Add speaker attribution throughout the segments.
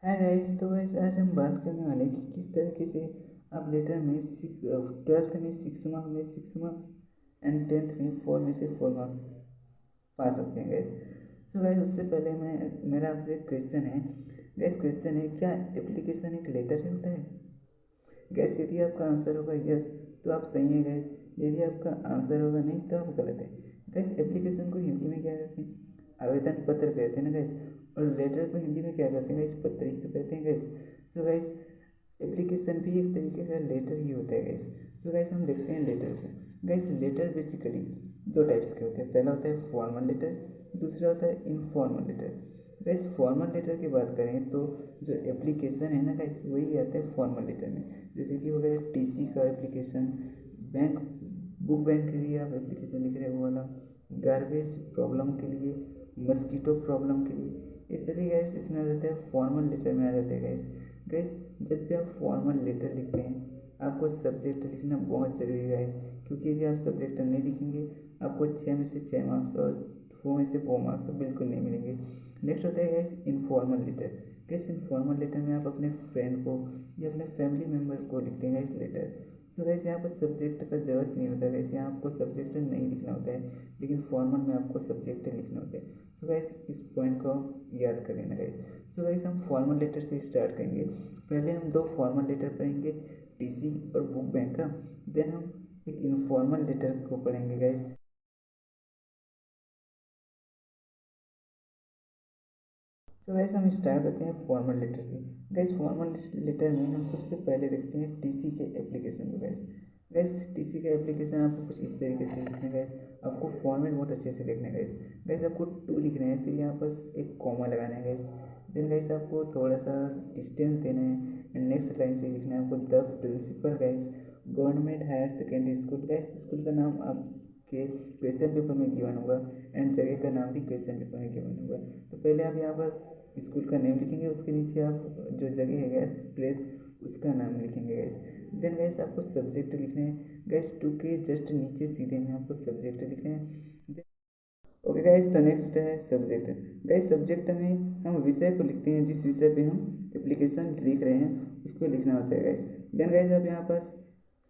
Speaker 1: है गाइस। तो गाइस आज हम बात करने वाले हैं कि किस तरीके से आप लेटर में ट्वेल्थ में 6 मार्क्स एंड टेंथ में 4 में से 4 मार्क्स पा सकते हैं गाइस। सो गाइस उससे पहले मेरा आपसे एक क्वेश्चन है। गाइस क्वेश्चन है, क्या एप्लीकेशन एक लेटर होता है? गैस यदि आपका आंसर होगा यस तो आप सही है गैस। यदि आपका आंसर होगा नहीं तो आप गलत है। गैस एप्लीकेशन को हिंदी में क्या कहते हैं? आवेदन पत्र कहते हैं ना गैस। और लेटर को हिंदी में क्या कहते हैं गैस? पत्र ही तो कहते हैं गैस। तो गैस एप्लीकेशन भी एक तरीके का लेटर ही होता है गैस। तो गैस हम देखते हैं लेटर को। गैस लेटर बेसिकली दो टाइप्स के होते हैं। पहला होता है फॉर्मल लेटर, दूसरा होता है informal letter. Guys formal letter की बात करें तो जो एप्लीकेशन है ना गाइस वही आता है फॉर्मल लेटर में। जैसे कि हो गया टीसी का एप्लीकेशन, बैंक बुक बैंक के लिए आप एप्लीकेशन लिख रहे हैं वो वाला, गार्बेज प्रॉब्लम के लिए, मस्कीटो प्रॉब्लम के लिए, ये सभी गैस इसमें आ जाते हैं फॉर्मल लेटर में आ जाते हैं गैस। गैस जब भी आप फॉर्मल लेटर लिखते हैं आपको सब्जेक्ट लिखना बहुत ज़रूरी है गैस। क्योंकि यदि आप सब्जेक्ट नहीं लिखेंगे आपको 6 में से 6 मार्क्स और 4 में से 4 मार्क्स तो बिल्कुल नहीं मिलेंगे। नेक्स्ट होता है guys informal letter. Guys informal letter में आप अपने फ्रेंड को या अपने फैमिली मेम्बर को लिखते हैं गैस लेटर। सो गैस यहाँ पर सब्जेक्ट का ज़रूरत नहीं होता गैस, यहाँ आपको सब्जेक्ट नहीं लिखना होता है, लेकिन फॉर्मल में आपको सब्जेक्ट लिखना होता है। सो गैस इस पॉइंट को आप याद कर लेना गैस। सो गैस हम फॉर्मल लेटर से स्टार्ट करेंगे। पहले हम दो फॉर्मल लेटर पढ़ेंगे, टीसी और बुक बैंक का। देन हम एक इनफॉर्मल लेटर को पढ़ेंगे गैस। सो गैस हम स्टार्ट करते हैं फॉर्मल लेटर से। गैस फॉर्मल लेटर में हम सबसे पहले देखते हैं टीसी के एप्लीकेशन को गैस। गैस टीसी का एप्लीकेशन आपको कुछ इस तरीके से लिखना है गैस। आपको फॉर्मेट बहुत अच्छे से लिखना है गैस। गैस आपको टू लिखना है, फिर यहाँ पर एक कॉमा लगाना है गैस। देन गैस आपको थोड़ा सा डिस्टेंस देना है एंड नेक्स्ट लाइन से लिखना है आपको the principal guys government higher secondary school. Guys school का नाम आपके क्वेश्चन पेपर में गिवन होगा एंड जगह का नाम भी क्वेश्चन पेपर में गिवन होगा। तो पहले आप यहाँ पर स्कूल का नेम लिखेंगे, उसके नीचे आप जो जगह है गैस प्लेस उसका नाम लिखेंगे गैस। देन गैस आपको सब्जेक्ट लिखना है गैस। टू के जस्ट नीचे सीधे में आपको सब्जेक्ट लिखना है। ओके गाइस, तो नेक्स्ट है सब्जेक्ट। गाइस सब्जेक्ट में हम विषय को लिखते हैं, जिस विषय पे हम एप्लीकेशन लिख रहे हैं उसको लिखना होता है गाइस। देन गाइस आप यहाँ पास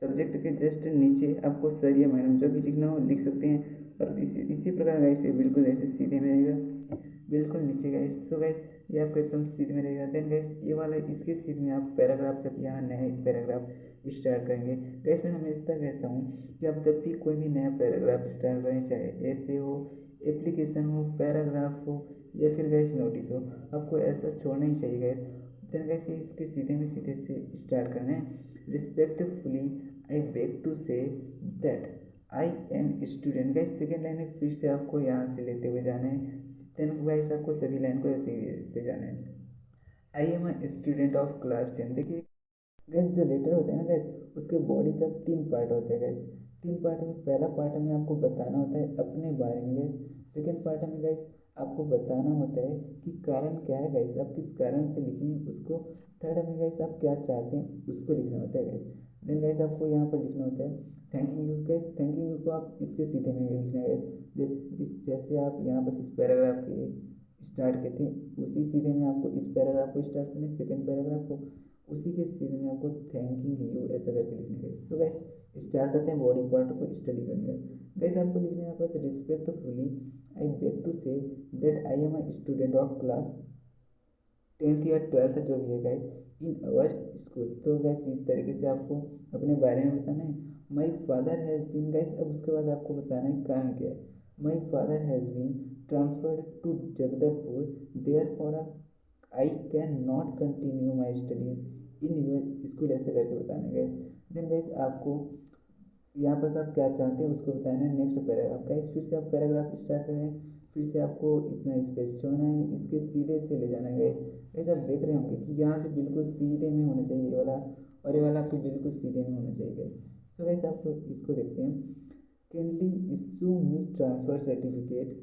Speaker 1: सब्जेक्ट के जस्ट नीचे आपको सर या मैडम जो भी लिखना हो लिख सकते हैं। और इसी प्रकार गाइस ये बिल्कुल ऐसे सीधे में रहेगा, बिल्कुल नीचे गाइस। तो गाइस ये आपका एकदम सीध में रहेगा। देन गाइस ये वाला इसके सीध में आप पैराग्राफ, जब यहाँ नए पैराग्राफ स्टार्ट करेंगे गाइस, मैं हमेशा कहता हूँ कि आप जब भी कोई भी नया पैराग्राफ स्टार्ट करें, चाहे ऐसे हो, एप्लीकेशन हो, पैराग्राफ हो या फिर गैस नोटिस हो, आपको ऐसा छोड़ना ही चाहिए गैस। देन गैस इसके सीधे में सीधे से स्टार्ट करना है। Respectfully I beg to say that I am student. Guys second line में फिर से आपको यहाँ से लेते हुए जाना है। देन गैस आपको सभी लाइन को ऐसे ही लेते जाना है। आई am a student of class 10। देखिए गैस जो लेटर होता है ना गैस उसके बॉडी का 3 पार्ट होता है गैस। 3 पार्ट में पहला पार्ट में आपको बताना होता है अपने बारे में गैस। सेकेंड पार्ट में गैस आपको बताना होता है कि कारण क्या है गैस, आप किस कारण से लिखें उसको। थर्ड में गैस आप क्या चाहते हैं उसको लिखना होता है गैस। देन गैस आपको यहाँ पर लिखना होता है thanking you gas. Thanking you को आप इसके सीधे में लिखना है गैस। जैसे आप यहाँ पर इस पैराग्राफ के स्टार्ट के थे उसी सीधे में आपको इस पैराग्राफ को स्टार्ट करना है, सेकेंड पैराग्राफ को उसी के सीधे में आपको थैंकिंग यू ऐसा करके लिखना है। तो गैस स्टार्ट करते हैं बॉडी पार्ट को स्टडी करने का। गैस आपको लिखना है यहाँ पर respectfully I beg to say that I am a student of class 10th या 12th जो भी है गैस इन अवर स्कूल। तो गैस इस तरीके से आपको अपने बारे में बताना है। My father has been guys, अब उसके बाद आपको बताना है कारण क्या है। My father has been transferred to Jagdalpur, therefore I can not continue my studies in your school, ऐसे करके बताना है गैस। देन गैस आपको यहाँ पर आप क्या चाहते हैं उसको बताना है। नेक्स्ट पैराग्राफ गाइस फिर से आप पैराग्राफ स्टार्ट करें, फिर से आपको इतना स्पेस छोड़ना है, इसके सीधे से ले जाना है गाइस। गाइस आप देख रहे होंगे कि यहाँ से बिल्कुल सीधे में होना चाहिए ये वाला, और ये वाला आपको बिल्कुल सीधे में होना चाहिए गाइस। तो गाइस आपको इसको देखते हैं। Kindly issue me transfer certificate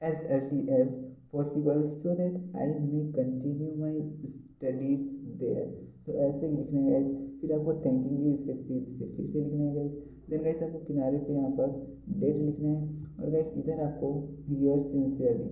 Speaker 1: as early as possible so that I may continue my studies there। तो ऐसे ही लिखना है गाइस। फिर आपको थैंकिंग यू इसके से फिर से लिखना है गाइस। देन गाइस आपको किनारे पे यहाँ पास डेट लिखना है और गाइस इधर आपको योर सिंसियरली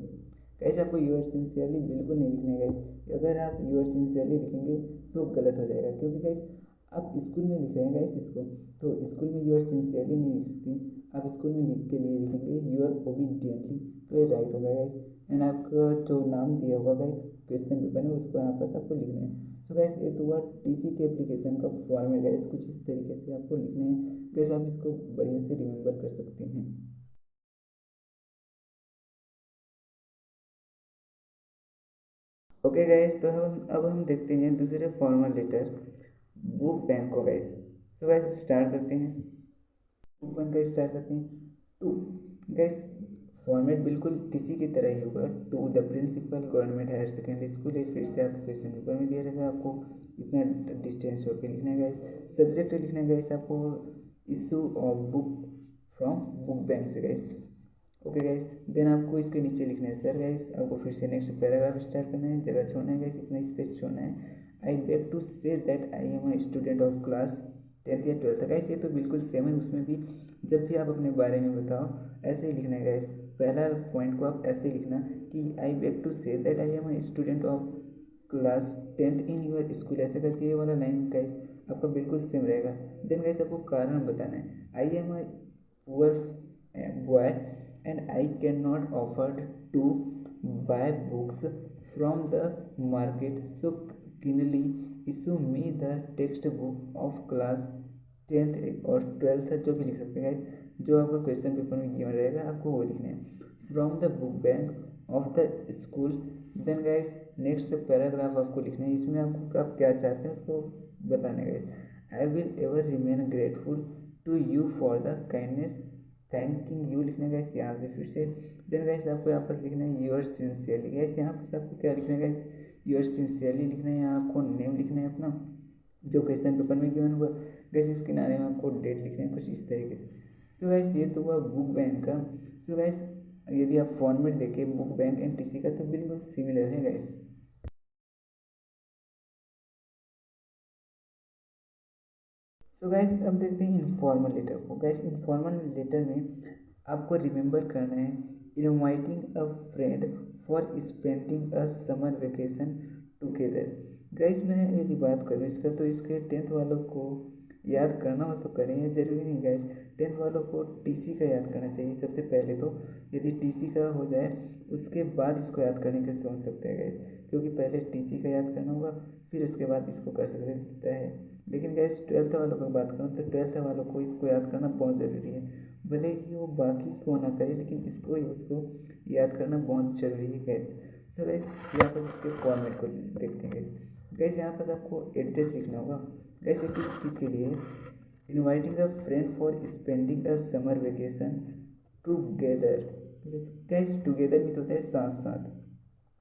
Speaker 1: गाइस आपको यूर सिंसियरली बिल्कुल नहीं लिखना है गाइस। अगर आप यूर सिंसियरली लिखेंगे तो गलत हो जाएगा, क्योंकि गाइस आप स्कूल में लिख रहे हैं गाइस इसको, तो स्कूल में यूर सिंसियरली नहीं लिख सकते। आप स्कूल में लिख के लिए लिखेंगे यूर ओबीडियंटली, तो ये राइट होगा गाइस। एंड आपका जो नाम दिया होगा गाइस क्वेश्चन पेपर में, उसको यहाँ पर आपको लिखना है। तो गाइस ये तो हुआ टीसी के एप्लीकेशन का फॉर्मेट गाइस, कुछ इस तरीके से आपको लिखने हैं गाइस। आप इसको बढ़िया से रिमेंबर कर सकते हैं। ओके गाइस, तो अब हम देखते हैं दूसरे फॉर्मल लेटर बुक बैंक को गाइस। सो गाइस स्टार्ट करते हैं, बुक बैंक का स्टार्ट करते हैं। टू गाइस फॉर्मेट बिल्कुल टीसी की तरह ही होगा। To the principal government higher secondary school, फिर से आपको क्वेश्चन पेपर में दिया रहेगा, आपको इतना डिस्टेंस छोड़ के लिखना है गाइस। सब्जेक्ट लिखना है गाइस आपको issue of book from book bank से गाइस। ओके गाइस, देन आपको इसके नीचे लिखना है सर गाइस, आपको फिर से नेक्स्ट पैराग्राफ स्टार्ट करना है, जगह छोड़ना है गाइस, इतना स्पेस छोड़ना है। I beg to say that I am a student of class 10th या 12th गाइस, ये तो बिल्कुल सेम है। उसमें भी जब भी आप अपने बारे में बताओ ऐसे ही लिखना है गाइस। पहला पॉइंट को आप ऐसे लिखना कि I beg to say that I am a student of class 10th in your school, ऐसे करके ये वाला लाइन गाइस आपका बिल्कुल सेम रहेगा। देन गाइस आपको कारण बताना है, आई am a poor boy and I cannot afford to buy books from the market, so kindly issue me the textbook of class 10th और 12th, जो भी लिख सकते हैं गाइस। जो आपका क्वेश्चन पेपर में गिवन रहेगा आपको वो लिखना है, from the book bank of the school. Then guys next paragraph आपको लिखना है, इसमें आपको आप क्या चाहते हैं उसको बताना है guys. I will ever remain grateful to you for the kindness, thanking you लिखना है गाइस यहाँ से फिर से। देन गाइस आपको यहाँ पर लिखना है यूर सिंसियरली गाइस, यहाँ पर आपको क्या लिखना है गाइस, यूर सिंसियरली लिखना है। यहाँ आपको नेम लिखना है अपना जो क्वेश्चन पेपर में गिवन हुआ गाइस, इस किनारे में आपको डेट लिखना है कुछ इस तरीके से। सो गाइस ये तो हुआ बुक बैंक का। सो गाइस यदि आप फॉर्मेट देखें बुक बैंक एंड टीसी का तो बिल्कुल सिमिलर है गाइस। सो गाइस अब देखते हैं इनफॉर्मल लेटर को गाइस। इनफॉर्मल लेटर में आपको रिमेंबर करना है inviting a friend for spending a summer vacation together. Guys मैं यदि बात करूँ इसका तो इसके 10th वालों को याद करना हो तो करें, ये जरूरी नहीं गाइस। 10th वालों को टीसी का याद करना चाहिए सबसे पहले। तो यदि टीसी का हो जाए उसके बाद इसको याद करने का सोच सकते हैं गाइस, क्योंकि पहले टीसी का याद करना होगा फिर उसके बाद इसको कर सकते हैं। लेकिन गैस 12th वालों की बात करूँ तो 12th वालों को इसको याद करना बहुत ज़रूरी है, भले ही वो बाकी को ना करे लेकिन इसको ही उसको याद करना बहुत ज़रूरी है गैस। सो गैस यहाँ पर इसके फॉर्मेट को देखते हैं गैस। गैस यहाँ पर आपको एड्रेस लिखना होगा गैस, ये किस चीज़ के लिए, inviting a friend for spending a summer vacation together. Gas together भी तो होता है साथ साथ,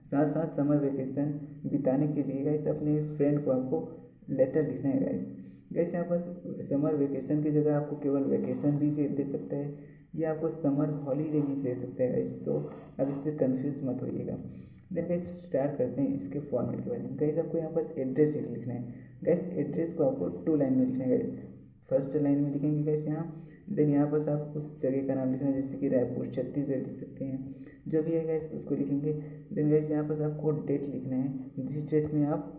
Speaker 1: साथ साथ समर वेकेशन बिताने के लिए गाइस अपने फ्रेंड को आपको लेटर लिखना है गाइस। गाइस यहाँ पर समर वेकेशन की जगह आपको केवल वेकेशन भी दे सकता है या आपको समर हॉलीडे भी दे सकता है गाइस, तो अब इससे कंफ्यूज मत होइएगा। देन गाइस स्टार्ट करते हैं इसके फॉर्मेट के बारे में। गाइस आपको यहाँ पर एड्रेस लिखना है गाइस, एड्रेस को आपको 2 लाइन में लिखना है गाइस। फर्स्ट लाइन में लिखेंगे गाइस यहाँ, देन यहाँ पर आप उस जगह का नाम लिखना है, जैसे कि रायपुर छत्तीसगढ़ लिख सकते हैं, जो भी है गाइस उसको लिखेंगे। देन गाइस यहाँ पर आपको डेट लिखना है, जिस डेट में आप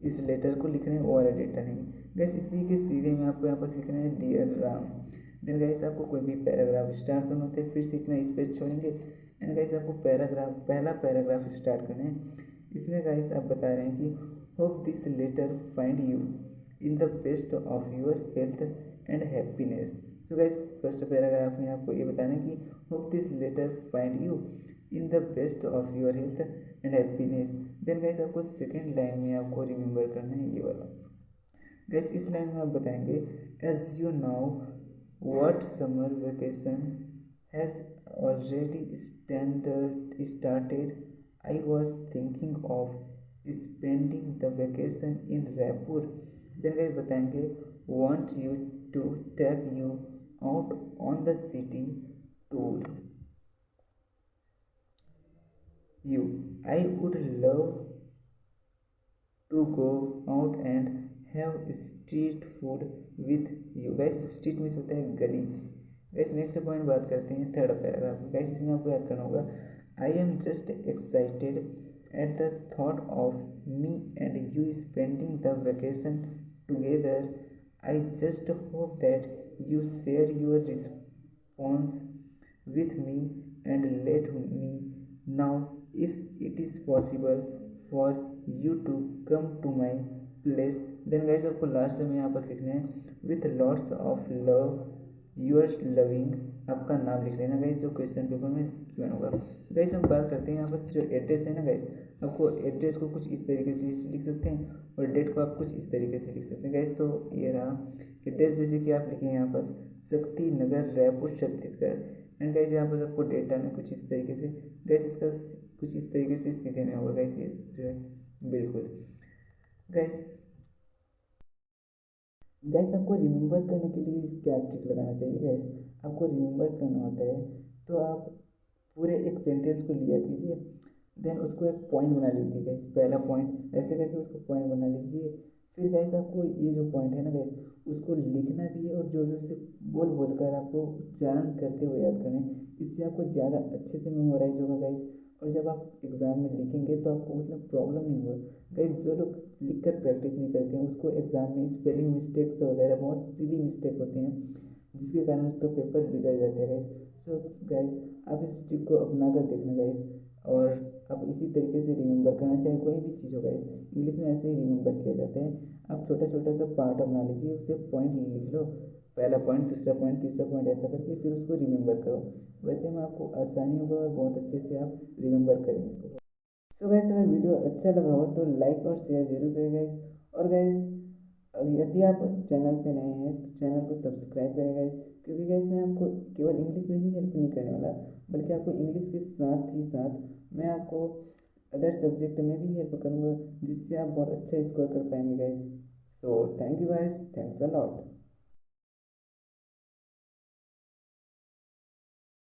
Speaker 1: इस लेटर को लिख रहे हैं वो वाला डेट डालेंगे गाइस। इसी के सीधे में आपको यहाँ पर लिखना है डियर राम। देन गाइस आपको कोई भी पैराग्राफ स्टार्ट करना होता है फिर से इतना स्पेस छोड़ेंगे। एंड गाइस आपको पहला पैराग्राफ स्टार्ट करना है। इसमें गाइस आप बता रहे हैं कि hope this letter find you in the best of your health and happiness. So guys first paragraph में आपको ये बताना है कि hope this letter find you in the best of your health and happiness. Then guys आपको second line में आपको remember करना है ये वाला गाइस। इस लाइन में आप बताएंगे as you know what summer vacation has already started, I was thinking of spending the vacation in Raipur. Then guys बताएंगे want you to take you out on the city tour you. I would love to go out and have street food with you. Guys street means होता है गली। Guys next point बात करते हैं third paragraph. Guys इसमें आपको याद करना होगा I am just excited at the thought of me and you spending the vacation together. I just hope that you share your response with me and let me know if it is possible for you to come to my place. Then guys आपको last में यहाँ पर लिखना है with lots of love yours loving, आपका नाम लिख लेना गाइस जो क्वेश्चन पेपर में गिवन होगा। गाइस हम बात करते हैं यहाँ पर जो एड्रेस है ना गाइस, आपको एड्रेस को कुछ इस तरीके से लिख सकते हैं और डेट को आप कुछ इस तरीके से लिख सकते हैं गाइस। तो ये रहा एड्रेस, जैसे कि आप लिखें यहाँ पर शक्ति नगर रायपुर छत्तीसगढ़, एंड गाइस यहाँ पर आपको डेट डालना कुछ इस तरीके से। गाइस इसका कुछ इस तरीके से सीधे में होगा गाइस ये जो है, बिल्कुल। गाइस गाइस आपको रिमेंबर करने के लिए क्या ट्रिक लगाना चाहिए गाइस, आपको रिमेंबर करना होता है तो आप पूरे एक सेंटेंस को लिया कीजिए, देन उसको एक पॉइंट बना लीजिए गाइस, पहला पॉइंट ऐसे करके उसको पॉइंट बना लीजिए। फिर गाइस आपको ये जो पॉइंट है ना गाइस उसको लिखना भी है और जोर जोर से बोल बोल कर आपको उच्चारण करते हुए याद करना है, इससे आपको ज़्यादा अच्छे से मेमोराइज होगा गाइस। और जब आप एग्ज़ाम में लिखेंगे तो आपको उतना प्रॉब्लम नहीं होगा गाइस। जो लोग लिख कर प्रैक्टिस नहीं करते हैं उसको एग्ज़ाम में स्पेलिंग मिस्टेक्स वगैरह बहुत सिली मिस्टेक होते हैं जिसके कारण उसका पेपर बिगड़ जाता है गाइस। सो गाइस आप इस ट्रिक को अपना कर देखना गाइस, और आप इसी तरीके से रिमेंबर करना, चाहे कोई भी चीज़ हो गाइस इंग्लिश में ऐसे ही रिमेंबर किया जाता है। आप छोटा छोटा सा पार्ट बना लीजिए, उसे पॉइंट लिख लो, पहला पॉइंट दूसरा पॉइंट तीसरा पॉइंट ऐसा करके फिर उसको रिमेंबर करो, वैसे में आपको आसानी होगा और बहुत अच्छे से आप रिमेंबर करेंगे। सो गाइस अगर वीडियो अच्छा लगा हो तो लाइक और शेयर जरूर करें गाइस, और गाइस यदि आप चैनल पे नए हैं तो चैनल को सब्सक्राइब करें गाइस, क्योंकि गाइस मैं आपको केवल इंग्लिश में ही हेल्प नहीं करने वाला बल्कि आपको इंग्लिश के साथ ही साथ मैं आपको अदर सब्जेक्ट में भी हेल्प करूँगा जिससे आप बहुत अच्छा स्कोर कर पाएंगे guys. So thank you guys, thanks a lot.